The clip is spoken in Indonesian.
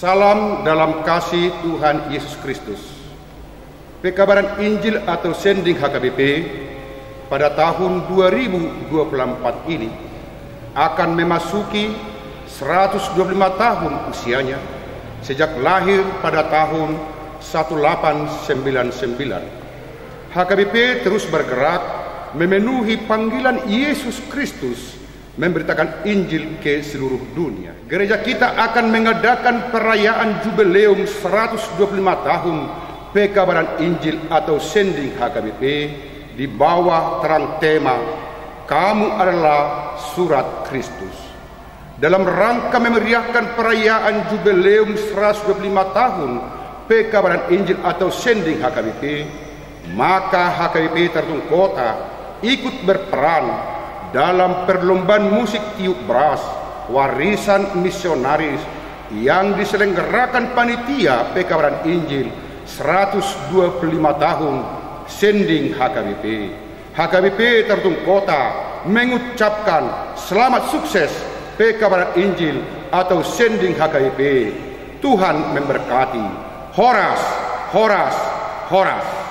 Salam dalam kasih Tuhan Yesus Kristus. Pekabaran Injil atau Sending HKBP pada tahun 2024 ini akan memasuki 125 tahun usianya sejak lahir pada tahun 1899. HKBP terus bergerak memenuhi panggilan Yesus Kristus memberitakan Injil ke seluruh dunia. Gereja kita akan mengadakan perayaan jubileum 125 tahun Pekabaran Injil atau Sending HKBP di bawah terang tema Kamu adalah Surat Kristus. Dalam rangka memeriahkan perayaan jubileum 125 tahun Pekabaran Injil atau Sending HKBP, maka HKBP Tertung Kota ikut berperan dalam perlombaan musik tiup brass warisan misionaris yang diselenggarakan panitia Pekabaran Injil 125 tahun Sending HKBP. HKBP Tertung Kota mengucapkan selamat sukses Pekabaran Injil atau Sending HKBP. Tuhan memberkati. Horas, horas, horas.